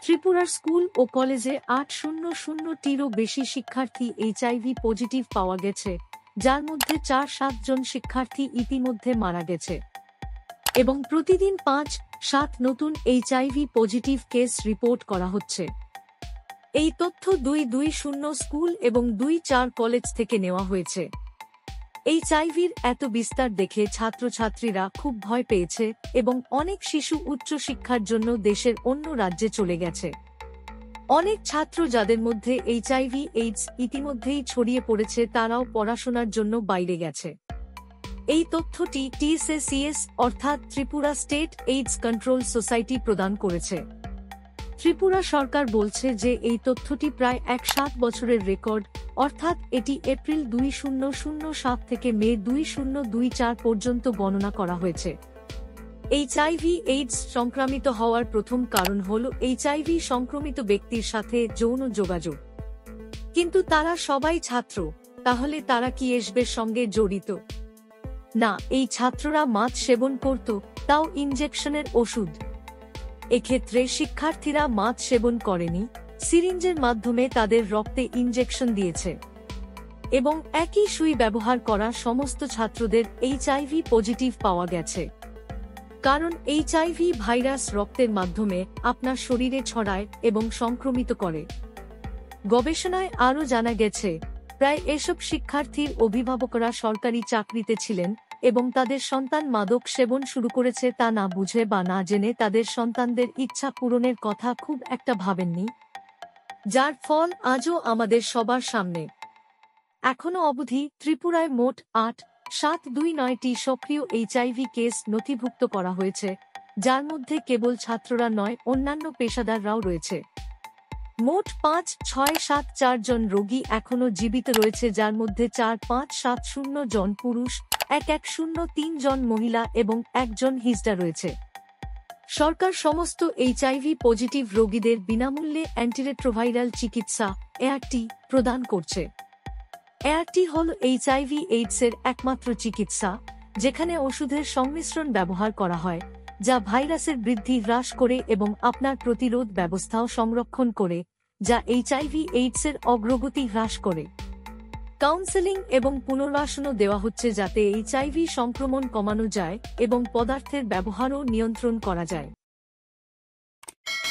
ত্রিপুরার স্কুল ও কলেজে 800টিরও বেশি শিক্ষার্থী এইচআইভি পজিটিভ পাওয়া গেছে, যার মধ্যে 4-7 জন শিক্ষার্থী ইতিমধ্যে মারা গেছে এবং প্রতিদিন 5-7 নতুন এইচআইভি পজিটিভ কেস রিপোর্ট করা হচ্ছে। এই তথ্য 220 স্কুল এবং 24 কলেজ থেকে নেওয়া হয়েছে। এইচআইভির এত বিস্তার দেখে ছাত্রছাত্রীরা খুব ভয় পেয়েছে এবং অনেক শিশু উচ্চশিক্ষার জন্য দেশের অন্য রাজ্যে চলে গেছে। অনেক ছাত্র যাদের মধ্যে এইচআইভি এইডস ইতিমধ্যেই ছড়িয়ে পড়েছে তারাও পড়াশোনার জন্য বাইরে গেছে। এই তথ্যটি TSACS অর্থাৎ Tripura state AIDS control society প্রদান করেছে। ত্রিপুরা সরকার বলছে যে এই তথ্যটি প্রায় 7 বছরের রেকর্ড, অর্থাৎ এটি এপ্রিল 2007 থেকে মে 2024 পর্যন্ত গণনা করা হয়েছে। এইচআইভি এইডস সংক্রামিত হওয়ার প্রথম কারণ হল এইচআইভি সংক্রমিত ব্যক্তির সাথে যৌন যোগাযোগ। কিন্তু তারা সবাই ছাত্র, তাহলে তারা কি এসবের সঙ্গে জড়িত? না, এই ছাত্ররা মাছ সেবন করত, তাও ইনজেকশনের ওষুধ। এক্ষেত্রে শিক্ষার্থীরা মাছ সেবন করেনি, সিরিঞ্জের মাধ্যমে তাদের রক্তে ইনজেকশন দিয়েছে এবং একই সুই ব্যবহার করা সমস্ত ছাত্রদের এইচআইভি পজিটিভ পাওয়া গেছে। কারণ এইচআইভি ভাইরাস রক্তের মাধ্যমে আপনার শরীরে ছড়ায় এবং সংক্রমিত করে। গবেষণায় আরও জানা গেছে, প্রায় এসব শিক্ষার্থীর অভিভাবকরা সরকারি চাকরিতে ছিলেন এবং তাদের সন্তান মাদক সেবন শুরু করেছে তা না বুঝে বা না জেনে তাদের সন্তানদের ইচ্ছা পূরণের কথা খুব একটা ভাবেননি, যার ফল আজও আমাদের সবার সামনে। এখনো অবধি ত্রিপুরায় মোট 8,729টি সক্রিয় এইচআইভি কেস নথিভুক্ত করা হয়েছে, যার মধ্যে কেবল ছাত্ররা নয়, অন্যান্য পেশাদাররাও রয়েছে। মোট 5,6,7,4 জন রোগী এখনও জীবিত রয়েছে, যার মধ্যে 4,5,7,0 জন পুরুষ, 1,103 জন মহিলা এবং 1 জন হিজড়া রয়েছে। সরকার সমস্ত এইচআইভি পজিটিভ রোগীদের বিনামূল্যে অ্যান্টিরেট্রোভাইরাল চিকিৎসা ART প্রদান করছে। ART হল এইচআইভি এইডসের একমাত্র চিকিৎসা যেখানে ওষুধের সংমিশ্রণ ব্যবহার করা হয়, যা ভাইরাসের বৃদ্ধি হ্রাস করে এবং আপনার প্রতিরোধ ব্যবস্থাও সংরক্ষণ করে, যা এইচআইভি এইডসের অগ্রগতি হ্রাস করে। কাউন্সেলিং এবং পুনর্বাসনও দেওয়া হচ্ছে যাতে এইচআইভি সংক্রমণ কমানো যায় এবং পদার্থের ব্যবহারও নিয়ন্ত্রণ করা যায়।